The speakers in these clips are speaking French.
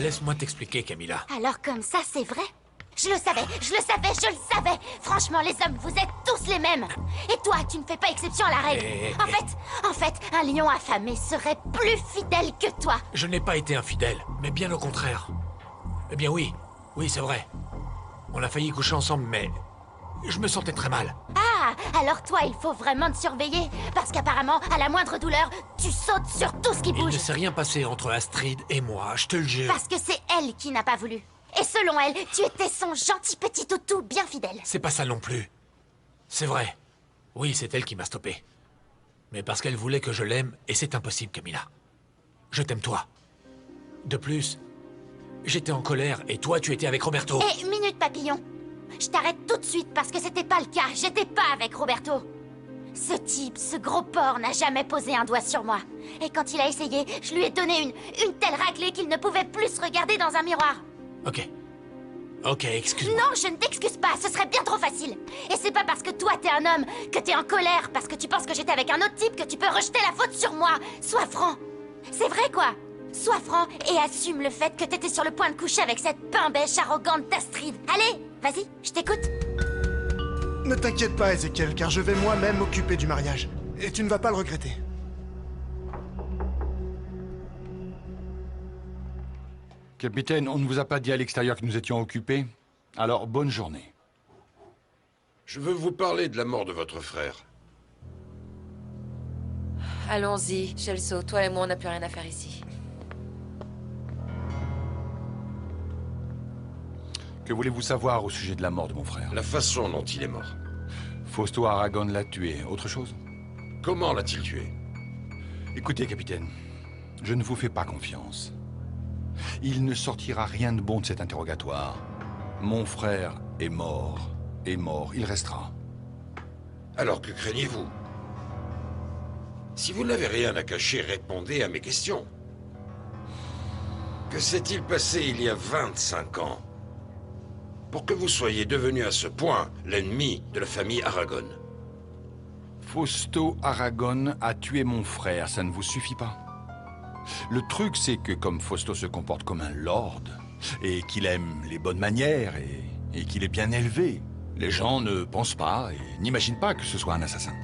Laisse-moi t'expliquer, Camilla. Alors comme ça, c'est vrai? Je le savais, je le savais, je le savais! Franchement, les hommes, vous êtes tous les mêmes! Et toi, tu ne fais pas exception à la règle! En fait, un lion affamé serait plus fidèle que toi! Je n'ai pas été infidèle, mais bien au contraire. Eh bien oui, c'est vrai. On a failli coucher ensemble, mais... je me sentais très mal. Ah, alors toi, il faut vraiment te surveiller, parce qu'apparemment, à la moindre douleur, tu sautes sur tout ce qui Il bouge! ne s'est rien passé entre Astrid et moi, je te le jure. Parce que c'est elle qui n'a pas voulu. Et selon elle, tu étais son gentil petit toutou bien fidèle. C'est pas ça non plus. C'est vrai. Oui, c'est elle qui m'a stoppé. Mais parce qu'elle voulait que je l'aime, et c'est impossible, Camilla. Je t'aime toi. De plus, j'étais en colère, et toi, tu étais avec Roberto. Et minute papillon. Je t'arrête tout de suite parce que c'était pas le cas. J'étais pas avec Roberto. Ce type, ce gros porc, n'a jamais posé un doigt sur moi. Et quand il a essayé, je lui ai donné une telle raclée qu'il ne pouvait plus se regarder dans un miroir. Ok, excuse-moi. Non, je ne t'excuse pas, ce serait bien trop facile. Et c'est pas parce que toi t'es un homme, que t'es en colère, parce que tu penses que j'étais avec un autre type que tu peux rejeter la faute sur moi. Sois franc. C'est vrai quoi. Sois franc et assume le fait que t'étais sur le point de coucher avec cette pain-bêche arrogante d'Astrid. Allez, vas-y, je t'écoute. Ne t'inquiète pas, Ezekiel, car je vais moi-même m'occuper du mariage. Et tu ne vas pas le regretter. Capitaine, on ne vous a pas dit à l'extérieur que nous étions occupés? Alors, bonne journée. Je veux vous parler de la mort de votre frère. Allons-y, Shelso, toi et moi, on n'a plus rien à faire ici. Que voulez-vous savoir au sujet de la mort de mon frère? La façon dont il est mort. Fausto Aragon l'a tué. Autre chose? Comment l'a-t-il tué? Écoutez, capitaine, je ne vous fais pas confiance. Il ne sortira rien de bon de cet interrogatoire. Mon frère est mort. Et mort, il restera. Alors que craignez-vous? Si vous n'avez rien à cacher, répondez à mes questions. Que s'est-il passé il y a 25 ans pour que vous soyez devenu à ce point l'ennemi de la famille Aragon? Fausto Aragon a tué mon frère, ça ne vous suffit pas? Le truc, c'est que comme Fausto se comporte comme un lord, et qu'il aime les bonnes manières, et qu'il est bien élevé, les gens ne pensent pas et n'imaginent pas que ce soit un assassin.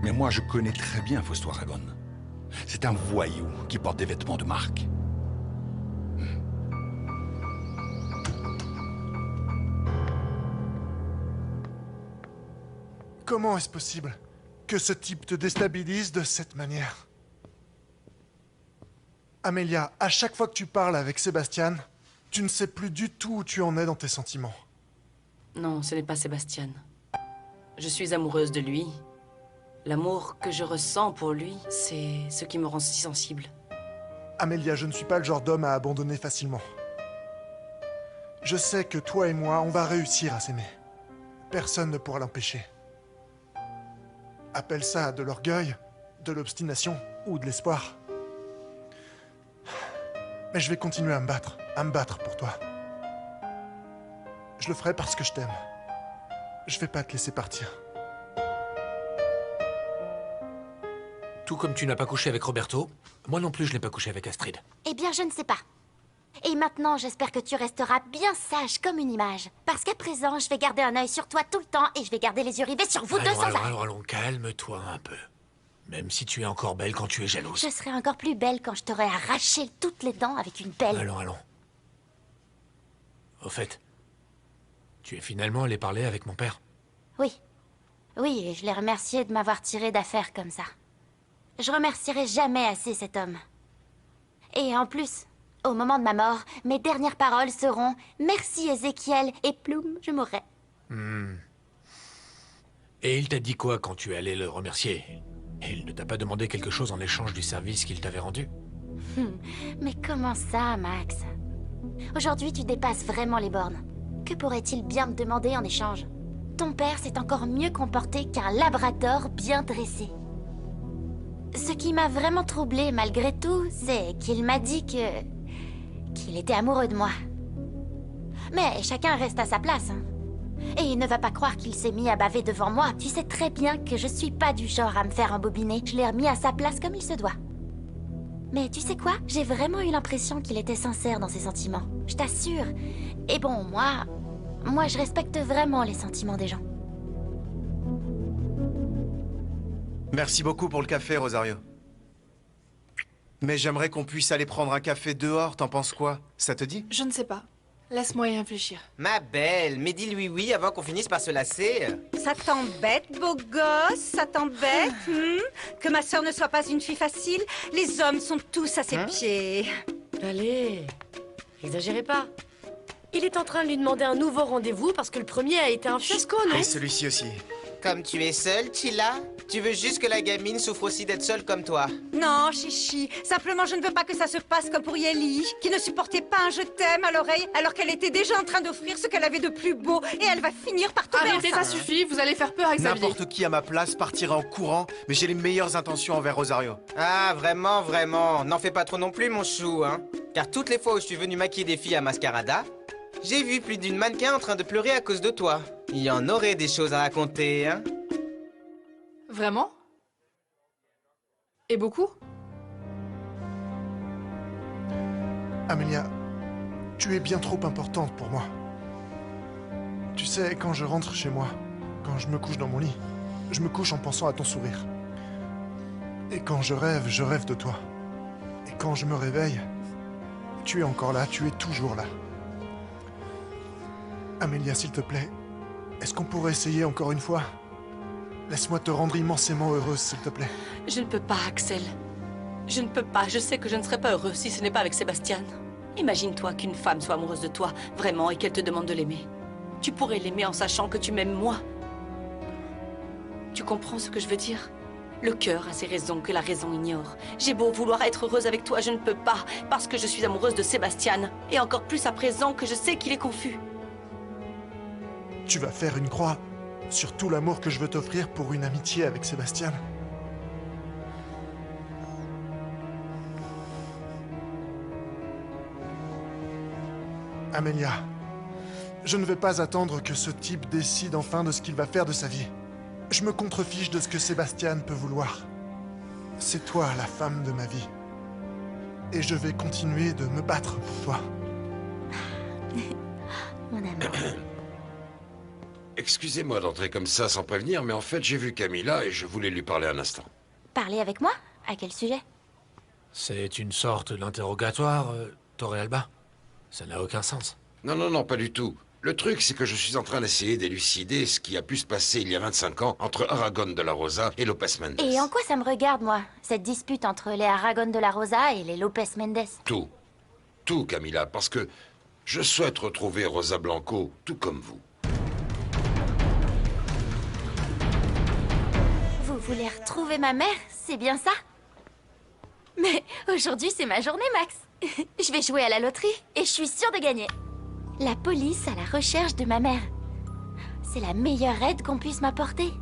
Mais moi, je connais très bien Fausto Aragon. C'est un voyou qui porte des vêtements de marque. Comment est-ce possible que ce type te déstabilise de cette manière? Amelia, à chaque fois que tu parles avec Sébastien, tu ne sais plus du tout où tu en es dans tes sentiments. Non, ce n'est pas Sébastien. Je suis amoureuse de lui. L'amour que je ressens pour lui, c'est ce qui me rend si sensible. Amelia, je ne suis pas le genre d'homme à abandonner facilement. Je sais que toi et moi, on va réussir à s'aimer. Personne ne pourra l'empêcher. Appelle ça de l'orgueil, de l'obstination ou de l'espoir. Mais je vais continuer à me battre pour toi. Je le ferai parce que je t'aime. Je vais pas te laisser partir. Tout comme tu n'as pas couché avec Roberto, moi non plus je n'ai pas couché avec Astrid. Eh bien, je ne sais pas. Et maintenant, j'espère que tu resteras bien sage comme une image. Parce qu'à présent, je vais garder un œil sur toi tout le temps et je vais garder les yeux rivés sur vous deux sans arrêt. Allons, calme-toi un peu. Même si tu es encore belle quand tu es jalouse. Je serai encore plus belle quand je t'aurai arraché toutes les dents avec une pelle. Allons. Au fait, tu es finalement allé parler avec mon père? Oui, et je l'ai remercié de m'avoir tiré d'affaire comme ça. Je remercierai jamais assez cet homme. Et en plus, au moment de ma mort, mes dernières paroles seront « Merci Ezekiel » et ploum, je mourrai. Et il t'a dit quoi quand tu es allé le remercier? Il ne t'a pas demandé quelque chose en échange du service qu'il t'avait rendu? Mais comment ça, Max? Aujourd'hui, tu dépasses vraiment les bornes. Que pourrait-il bien me demander en échange? Ton père s'est encore mieux comporté qu'un labrador bien dressé. Ce qui m'a vraiment troublée malgré tout, c'est qu'il m'a dit qu'il était amoureux de moi. Mais chacun reste à sa place, hein. Et il ne va pas croire qu'il s'est mis à baver devant moi. Tu sais très bien que je suis pas du genre à me faire embobiner. Je l'ai remis à sa place comme il se doit. Mais tu sais quoi? J'ai vraiment eu l'impression qu'il était sincère dans ses sentiments. Je t'assure. Et bon, moi, je respecte vraiment les sentiments des gens. Merci beaucoup pour le café, Rosario. Mais j'aimerais qu'on puisse aller prendre un café dehors, t'en penses quoi? Ça te dit? Je ne sais pas. Laisse-moi y réfléchir. Ma belle, mais dis-lui oui avant qu'on finisse par se lasser. Ça t'embête, beau gosse? Ça t'embête que ma sœur ne soit pas une fille facile? Les hommes sont tous à ses pieds. Allez, exagérez pas. Il est en train de lui demander un nouveau rendez-vous parce que le premier a été un fiasco, non? Et celui-ci aussi. Comme tu es seule, Tila, tu veux juste que la gamine souffre aussi d'être seule comme toi. Non, chichi. Simplement, je ne veux pas que ça se passe comme pour Yeli, qui ne supportait pas un je t'aime à l'oreille alors qu'elle était déjà en train d'offrir ce qu'elle avait de plus beau et elle va finir par tomber Arrêtez, ça enceinte. suffit, vous allez faire peur à Xavier. N'importe qui à ma place partirait en courant, mais j'ai les meilleures intentions envers Rosario. Ah, vraiment, vraiment. N'en fais pas trop non plus, mon chou, hein. Car toutes les fois où je suis venu maquiller des filles à Mascarada, j'ai vu plus d'une mannequin en train de pleurer à cause de toi. Il y en aurait des choses à raconter, hein. Vraiment? Et beaucoup? Amelia, tu es bien trop importante pour moi. Tu sais, quand je rentre chez moi, quand je me couche dans mon lit, je me couche en pensant à ton sourire. Et quand je rêve de toi. Et quand je me réveille, tu es encore là, tu es toujours là. Amelia, s'il te plaît, est-ce qu'on pourrait essayer encore une fois? Laisse-moi te rendre immensément heureuse, s'il te plaît. Je ne peux pas, Axel. Je ne peux pas. Je sais que je ne serai pas heureuse si ce n'est pas avec Sébastien. Imagine-toi qu'une femme soit amoureuse de toi, vraiment, et qu'elle te demande de l'aimer. Tu pourrais l'aimer en sachant que tu m'aimes moi. Tu comprends ce que je veux dire? Le cœur a ses raisons que la raison ignore. J'ai beau vouloir être heureuse avec toi, je ne peux pas, parce que je suis amoureuse de Sébastien. Et encore plus à présent que je sais qu'il est confus. Tu vas faire une croix sur tout l'amour que je veux t'offrir pour une amitié avec Sébastien. Amelia, je ne vais pas attendre que ce type décide enfin de ce qu'il va faire de sa vie. Je me contrefiche de ce que Sébastien peut vouloir. C'est toi la femme de ma vie. Et je vais continuer de me battre pour toi. Mon amour. Excusez-moi d'entrer comme ça sans prévenir, mais en fait, j'ai vu Camilla et je voulais lui parler un instant. Parler avec moi? À quel sujet? C'est une sorte d'interrogatoire, Torrealba. Ça n'a aucun sens. Non, non, non, pas du tout. Le truc, c'est que je suis en train d'essayer d'élucider ce qui a pu se passer il y a 25 ans entre Aragon de la Rosa et Lopez Mendes. Et en quoi ça me regarde, moi, cette dispute entre les Aragon de la Rosa et les Lopez Mendes? Tout. Tout, Camilla, parce que je souhaite retrouver Rosa Blanco, tout comme vous. Vous voulez retrouver ma mère? C'est bien ça? Mais aujourd'hui, c'est ma journée, Max. Je vais jouer à la loterie et je suis sûre de gagner. La police à la recherche de ma mère. C'est la meilleure aide qu'on puisse m'apporter.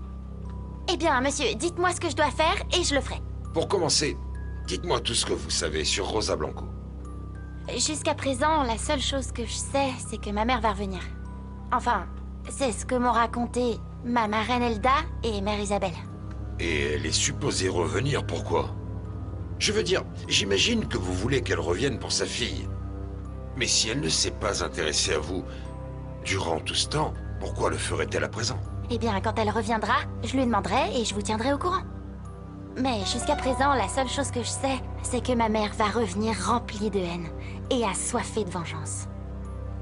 Eh bien, monsieur, dites-moi ce que je dois faire et je le ferai. Pour commencer, dites-moi tout ce que vous savez sur Rosa Blanco. Jusqu'à présent, la seule chose que je sais, c'est que ma mère va revenir. Enfin, c'est ce que m'ont raconté ma marraine Elda et mère Isabelle. Et elle est supposée revenir, pourquoi? Je veux dire, j'imagine que vous voulez qu'elle revienne pour sa fille. Mais si elle ne s'est pas intéressée à vous durant tout ce temps, pourquoi le ferait-elle à présent? Eh bien, quand elle reviendra, je lui demanderai et je vous tiendrai au courant. Mais jusqu'à présent, la seule chose que je sais, c'est que ma mère va revenir remplie de haine et assoiffée de vengeance.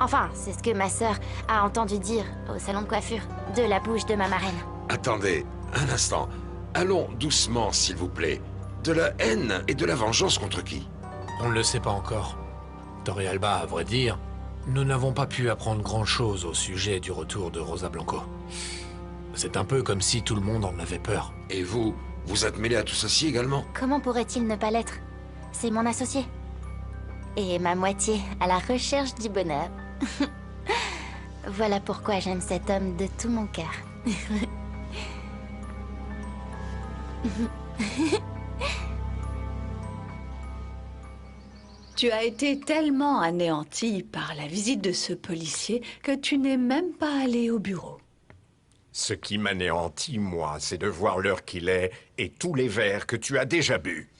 Enfin, c'est ce que ma sœur a entendu dire au salon de coiffure, de la bouche de ma marraine. Attendez, un instant. Allons doucement, s'il vous plaît. De la haine et de la vengeance contre qui? On ne le sait pas encore. Torrealba, à vrai dire, nous n'avons pas pu apprendre grand-chose au sujet du retour de Rosa Blanco. C'est un peu comme si tout le monde en avait peur. Et vous, vous êtes mêlé à tout ceci également? Comment pourrait-il ne pas l'être? C'est mon associé. Et ma moitié à la recherche du bonheur. Voilà pourquoi j'aime cet homme de tout mon cœur. Tu as été tellement anéanti par la visite de ce policier que tu n'es même pas allé au bureau. Ce qui m'anéantit, moi, c'est de voir l'heure qu'il est et tous les verres que tu as déjà bu.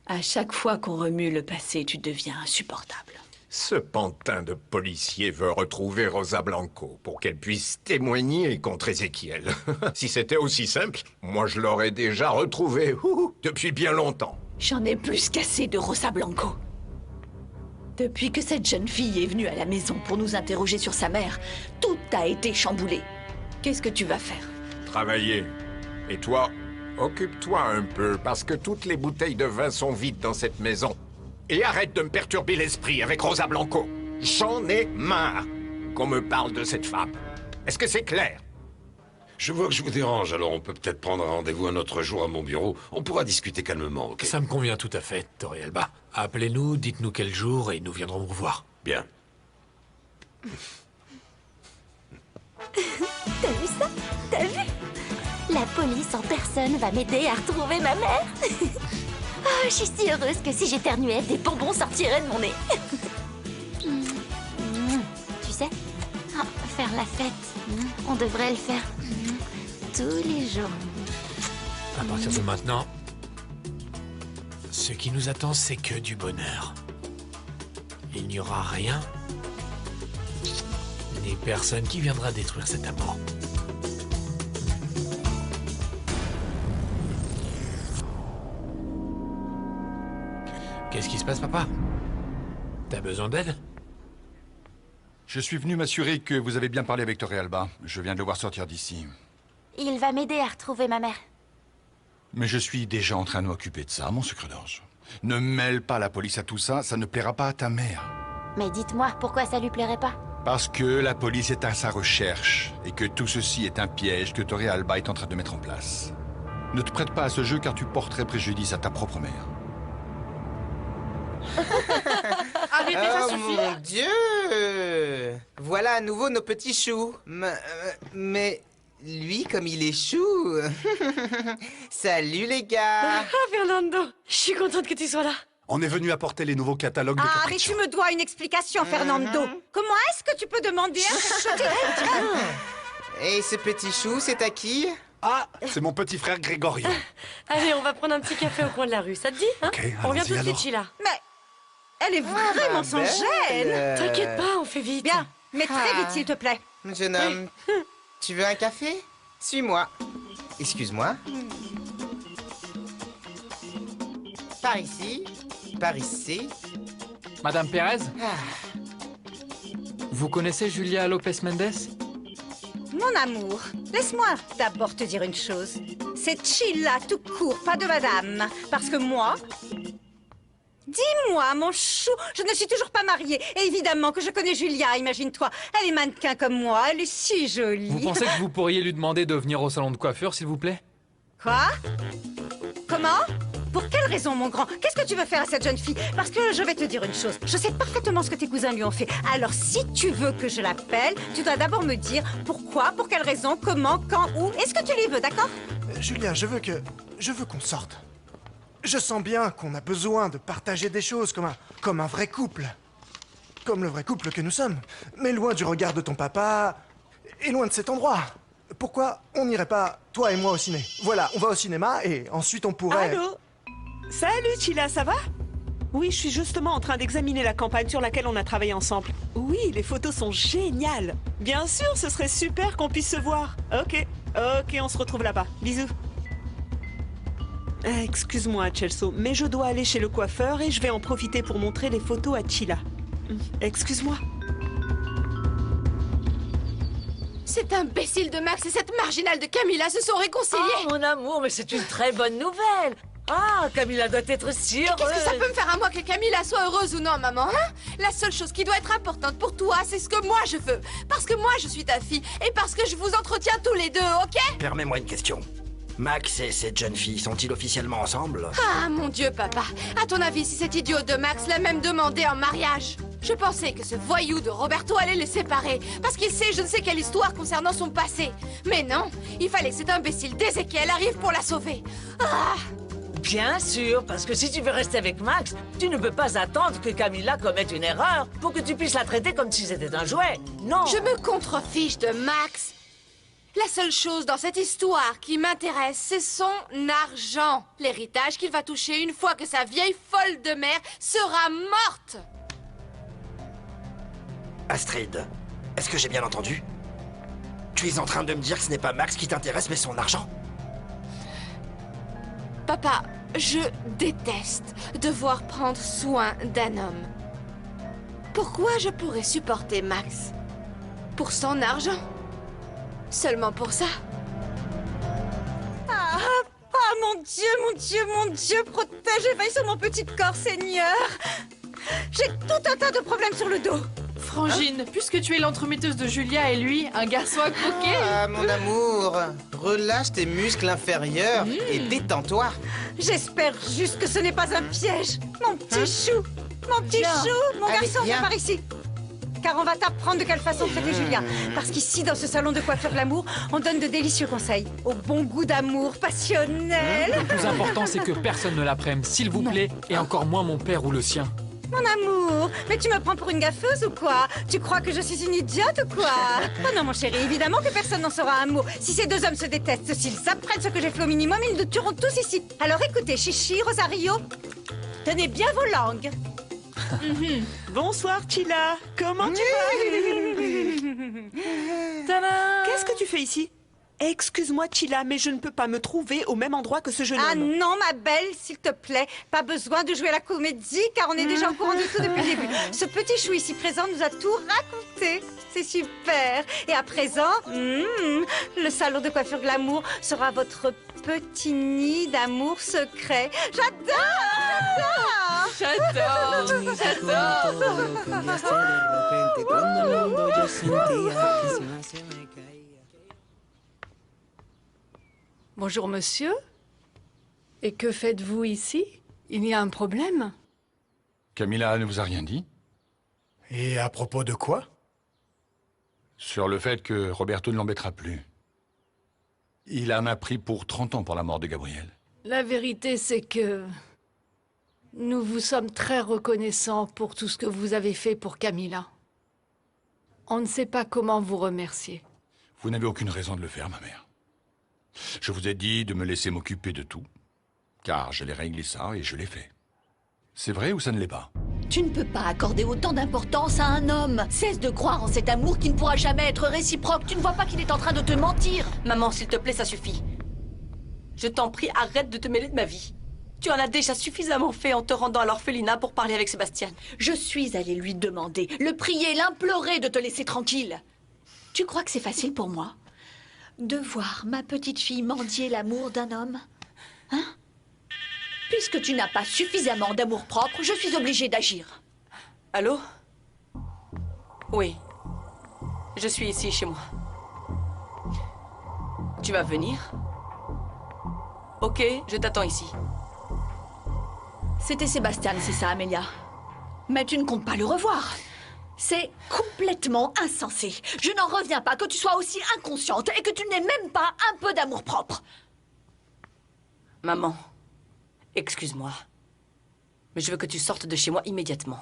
À chaque fois qu'on remue le passé, tu deviens insupportable. Ce pantin de policier veut retrouver Rosa Blanco pour qu'elle puisse témoigner contre Ézéchiel. Si c'était aussi simple, moi je l'aurais déjà retrouvé depuis bien longtemps. J'en ai plus qu'assez de Rosa Blanco. Depuis que cette jeune fille est venue à la maison pour nous interroger sur sa mère, tout a été chamboulé. Qu'est-ce que tu vas faire? Travailler. Et toi, occupe-toi un peu, parce que toutes les bouteilles de vin sont vides dans cette maison. Et arrête de me perturber l'esprit avec Rosa Blanco. J'en ai marre qu'on me parle de cette femme. Est-ce que c'est clair? Je vois que je vous dérange, alors on peut peut-être prendre un rendez-vous un autre jour à mon bureau. On pourra discuter calmement, ok? Ça me convient tout à fait, Torrealba. Appelez-nous, dites-nous quel jour et nous viendrons vous voir. Bien. T'as vu ça? T'as vu? La police en personne va m'aider à retrouver ma mère. Oh, je suis si heureuse que si j'éternuais, des bonbons sortiraient de mon nez. Tu sais, faire la fête, on devrait le faire tous les jours. À partir de maintenant, ce qui nous attend, c'est que du bonheur. Il n'y aura rien, ni personne qui viendra détruire cet amour. Qu'est-ce qui se passe, papa? T'as besoin d'aide? Je suis venu m'assurer que vous avez bien parlé avec Torrealba. Je viens de le voir sortir d'ici. Il va m'aider à retrouver ma mère. Mais je suis déjà en train de m'occuper de ça, mon sucre d'orge. Ne mêle pas la police à tout ça, ça ne plaira pas à ta mère. Mais dites-moi, pourquoi ça lui plairait pas? Parce que la police est à sa recherche, et que tout ceci est un piège que Torrealba est en train de mettre en place. Ne te prête pas à ce jeu car tu porterais préjudice à ta propre mère. Arrêtez, ça Oh suffit. mon Dieu! Voilà à nouveau nos petits choux. Mais lui, comme il est chou... Salut les gars! Ah, Fernando, je suis contente que tu sois là. On est venu apporter les nouveaux catalogues de Ah, mais Capriccio. tu me dois une explication, Fernando. Comment est-ce que tu peux demander un chuchoté? Et ce petit chou, c'est à qui? Ah, c'est mon petit frère Grégorio. Allez, on va prendre un petit café au coin de la rue, ça te dit hein? Ok, On revient allons-y, tout de suite, alors. Sheila. Mais elle est vraiment sans gêne. T'inquiète pas, on fait vite. Bien, mais très vite, s'il te plaît. Jeune homme, tu veux un café? Suis-moi. Excuse-moi. Par ici. Par ici. Madame Pérez, Ah. vous connaissez Julia Lopez Mendes? Mon amour, laisse-moi d'abord te dire une chose. C'est Sheila tout court, pas de madame. Parce que moi... Dis-moi, mon chou, je ne suis toujours pas mariée. Et évidemment que je connais Julia, imagine-toi. Elle est mannequin comme moi, elle est si jolie. Vous pensez que vous pourriez lui demander de venir au salon de coiffure, s'il vous plaît? Quoi? Comment? Pour quelle raison, mon grand? Qu'est-ce que tu veux faire à cette jeune fille? Parce que je vais te dire une chose. Je sais parfaitement ce que tes cousins lui ont fait. Alors, si tu veux que je l'appelle, tu dois d'abord me dire pourquoi, pour quelle raison, comment, quand, où. Est-ce que tu les veux, d'accord? Julia, je veux qu'on sorte. Je sens bien qu'on a besoin de partager des choses comme un vrai couple. Comme le vrai couple que nous sommes. Mais loin du regard de ton papa et loin de cet endroit. Pourquoi on n'irait pas, toi et moi, au ciné? Voilà, on va au cinéma et ensuite on pourrait... Allô? Salut Sheila, ça va? Oui, je suis justement en train d'examiner la campagne sur laquelle on a travaillé ensemble. Oui, les photos sont géniales. Bien sûr, ce serait super qu'on puisse se voir. Ok, on se retrouve là-bas. Bisous. Excuse-moi, Chelsea, mais je dois aller chez le coiffeur et je vais en profiter pour montrer les photos à Sheila. Excuse-moi. Cet imbécile de Max et cette marginale de Camilla se sont réconciliés. Oh, mon amour, mais c'est une très bonne nouvelle. Ah, Camilla doit être si heureuse. Qu'est-ce que ça peut me faire à moi que Camilla soit heureuse ou non, maman, hein? La seule chose qui doit être importante pour toi, c'est ce que moi je veux. Parce que moi, je suis ta fille et parce que je vous entretiens tous les deux, ok? Permets-moi une question. Max et cette jeune fille sont-ils officiellement ensemble? Ah, mon Dieu, papa. À ton avis, si cet idiot de Max l'a même demandé en mariage? Je pensais que ce voyou de Roberto allait les séparer, parce qu'il sait je ne sais quelle histoire concernant son passé. Mais non, il fallait que cet imbécile d'Ézéchiel arrive pour la sauver. Ah! Bien sûr, parce que si tu veux rester avec Max, tu ne peux pas attendre que Camilla commette une erreur pour que tu puisses la traiter comme si c'était un jouet. Non. Je me contrefiche de Max. La seule chose dans cette histoire qui m'intéresse, c'est son argent. L'héritage qu'il va toucher une fois que sa vieille folle de mère sera morte. Astrid, est-ce que j'ai bien entendu? Tu es en train de me dire que ce n'est pas Max qui t'intéresse, mais son argent? Papa, je déteste devoir prendre soin d'un homme. Pourquoi je pourrais supporter Max? Pour son argent? Seulement pour ça? Ah, mon Dieu, mon Dieu, mon Dieu, protège et veille sur mon petit corps, Seigneur. J'ai tout un tas de problèmes sur le dos. Frangine, puisque tu es l'entremetteuse de Julia et lui, un garçon à croquer. Ah, mon amour, relâche tes muscles inférieurs et détends-toi. J'espère juste que ce n'est pas un piège. Mon petit chou, mon petit chou, mon garçon, viens par ici. Car on va t'apprendre de quelle façon traiter Julia. Parce qu'ici, dans ce salon de coiffure glamour, on donne de délicieux conseils. Au bon goût d'amour passionnel. Le plus important, c'est que personne ne l'apprenne, s'il vous plaît, et encore moins mon père ou le sien. Mon amour, mais tu me prends pour une gaffeuse ou quoi? Tu crois que je suis une idiote ou quoi? Oh non, mon chéri, évidemment que personne n'en saura un mot. Si ces deux hommes se détestent, s'ils apprennent ce que j'ai fait au minimum, ils nous tueront tous ici. Alors écoutez, Chichi, Rosario, tenez bien vos langues. Bonsoir, Chila. Comment tu vas? Qu'est-ce que tu fais ici? Excuse-moi, Chila, mais je ne peux pas me trouver au même endroit que ce jeune homme. Ah non, ma belle, s'il te plaît. Pas besoin de jouer à la comédie, car on est déjà au courant de tout depuis le début. Ce petit chou ici présent nous a tout raconté. C'est super. Et à présent, le salon de coiffure glamour sera votre petit nid d'amour secret. Bonjour, monsieur. Et que faites-vous ici? Il y a un problème? Camilla ne vous a rien dit? Et à propos de quoi? Sur le fait que Roberto ne l'embêtera plus. Il en a pris pour 30 ans pour la mort de Gabriel. La vérité, c'est que nous vous sommes très reconnaissants pour tout ce que vous avez fait pour Camilla. On ne sait pas comment vous remercier. Vous n'avez aucune raison de le faire, ma mère. Je vous ai dit de me laisser m'occuper de tout, car j'allais régler ça et je l'ai fait. C'est vrai ou ça ne l'est pas? Tu ne peux pas accorder autant d'importance à un homme. Cesse de croire en cet amour qui ne pourra jamais être réciproque. Tu ne vois pas qu'il est en train de te mentir? Maman, s'il te plaît, ça suffit. Je t'en prie, arrête de te mêler de ma vie. Tu en as déjà suffisamment fait en te rendant à l'orphelinat pour parler avec Sébastien. Je suis allée lui demander, le prier, l'implorer de te laisser tranquille. Tu crois que c'est facile pour moi de voir ma petite fille mendier l'amour d'un homme? Hein? Puisque tu n'as pas suffisamment d'amour-propre, je suis obligée d'agir. Allô? Oui. Je suis ici, chez moi. Tu vas venir? Ok, je t'attends ici. C'était Sébastien, c'est ça, Amelia? Mais tu ne comptes pas le revoir. C'est complètement insensé. Je n'en reviens pas que tu sois aussi inconsciente et que tu n'aies même pas un peu d'amour-propre. Maman, excuse-moi. Mais je veux que tu sortes de chez moi immédiatement.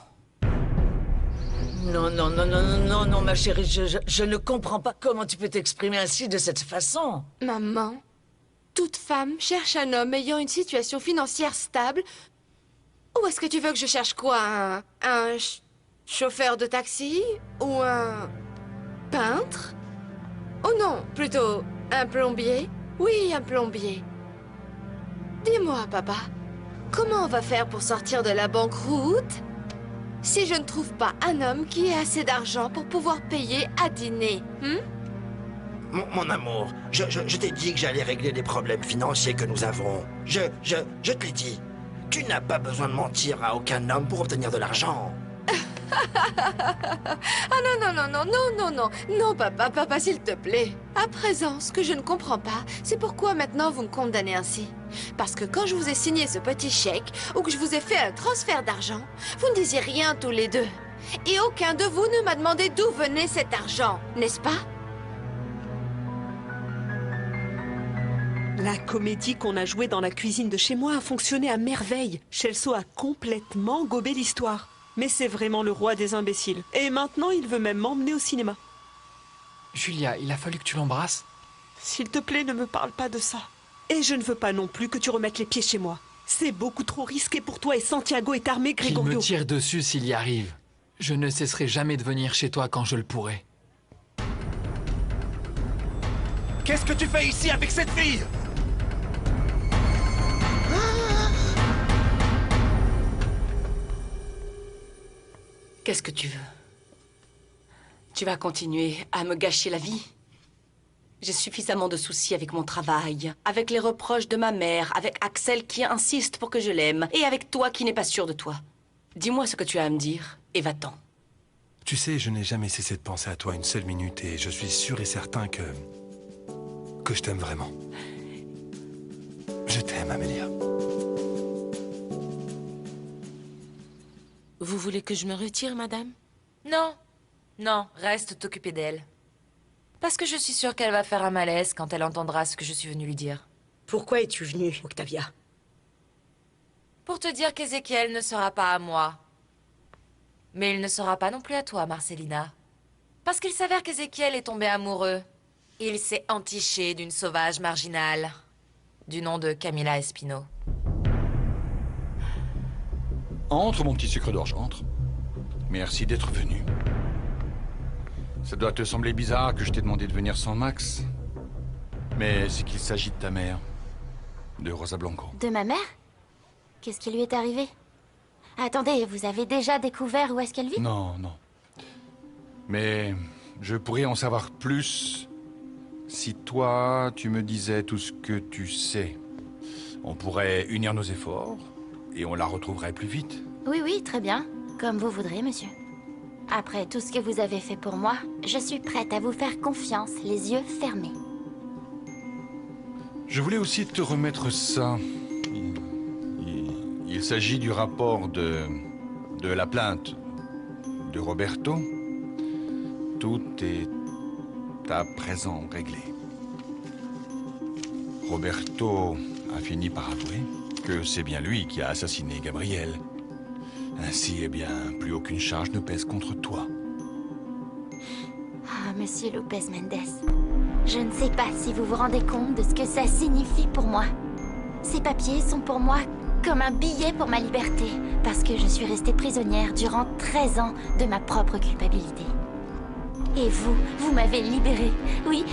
Non, non, non, non, non, non, ma chérie, je ne comprends pas comment tu peux t'exprimer ainsi de cette façon. Maman, toute femme cherche un homme ayant une situation financière stable. Ou est-ce que tu veux que je cherche quoi? Un chauffeur de taxi? Ou un peintre? Oh non, plutôt un plombier? Oui, un plombier. Dis-moi, papa, comment on va faire pour sortir de la banqueroute si je ne trouve pas un homme qui ait assez d'argent pour pouvoir payer à dîner? Mon amour, je t'ai dit que j'allais régler les problèmes financiers que nous avons. Je te l'ai dit. Tu n'as pas besoin de mentir à aucun homme pour obtenir de l'argent. Ah non, papa, s'il te plaît. À présent, ce que je ne comprends pas, c'est pourquoi maintenant vous me condamnez ainsi. Parce que quand je vous ai signé ce petit chèque, ou que je vous ai fait un transfert d'argent, vous ne disiez rien tous les deux. Et aucun de vous ne m'a demandé d'où venait cet argent, n'est-ce pas? La comédie qu'on a jouée dans la cuisine de chez moi a fonctionné à merveille. Scelso a complètement gobé l'histoire. Mais c'est vraiment le roi des imbéciles. Et maintenant, il veut même m'emmener au cinéma. Julia, il a fallu que tu l'embrasses. S'il te plaît, ne me parle pas de ça. Et je ne veux pas non plus que tu remettes les pieds chez moi. C'est beaucoup trop risqué pour toi et Santiago est armé, Qu'il Gregorio. me tire dessus s'il y arrive. Je ne cesserai jamais de venir chez toi quand je le pourrai. Qu'est-ce que tu fais ici avec cette fille? Qu'est-ce que tu veux? Tu vas continuer à me gâcher la vie? J'ai suffisamment de soucis avec mon travail, avec les reproches de ma mère, avec Axel qui insiste pour que je l'aime, et avec toi qui n'es pas sûr de toi. Dis-moi ce que tu as à me dire, et va-t'en. Tu sais, je n'ai jamais cessé de penser à toi une seule minute et je suis sûr et certain que je t'aime vraiment. Je t'aime, Amelia. Vous voulez que je me retire, madame? Non. Non, reste t'occuper d'elle. Parce que je suis sûre qu'elle va faire un malaise quand elle entendra ce que je suis venue lui dire. Pourquoi es-tu venue, Octavia? Pour te dire qu'Ézéchiel ne sera pas à moi. Mais il ne sera pas non plus à toi, Marcelina. Parce qu'il s'avère qu'Ézéchiel est tombé amoureux. Il s'est entiché d'une sauvage marginale, du nom de Camila Espino. Entre, mon petit sucre d'orge, entre. Merci d'être venu. Ça doit te sembler bizarre que je t'ai demandé de venir sans Max. Mais c'est qu'il s'agit de ta mère, de Rosa Blanco. De ma mère? Qu'est-ce qui lui est arrivé? Attendez, vous avez déjà découvert où est-ce qu'elle vit? Non, non. Mais je pourrais en savoir plus si toi, tu me disais tout ce que tu sais. On pourrait unir nos efforts et on la retrouverait plus vite. Oui, oui, très bien. Comme vous voudrez, monsieur. Après tout ce que vous avez fait pour moi, je suis prête à vous faire confiance, les yeux fermés. Je voulais aussi te remettre ça. Il s'agit du rapport de la plainte de Roberto. Tout est à présent réglé. Roberto a fini par avouer que c'est bien lui qui a assassiné Gabriel. Ainsi, eh bien, plus aucune charge ne pèse contre toi. Ah, monsieur Lopez Mendes, je ne sais pas si vous vous rendez compte de ce que ça signifie pour moi. Ces papiers sont pour moi comme un billet pour ma liberté, parce que je suis restée prisonnière durant 13 ans de ma propre culpabilité. Et vous m'avez libérée. Oui,